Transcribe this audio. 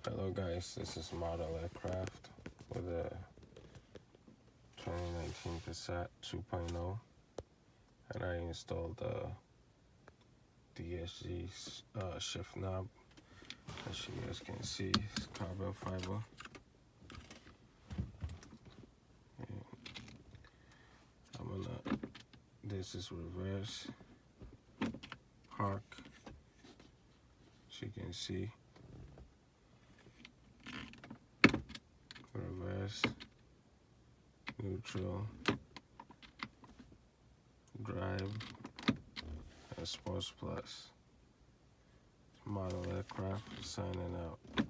Hello guys, this is Model Aircraft with a 2019 Passat 2.0, and I installed the DSG shift knob. As you guys can see, it's carbon fiber. This is reverse, park, as you can see, reverse, neutral, drive, and sports plus. Model Aircraft signing out.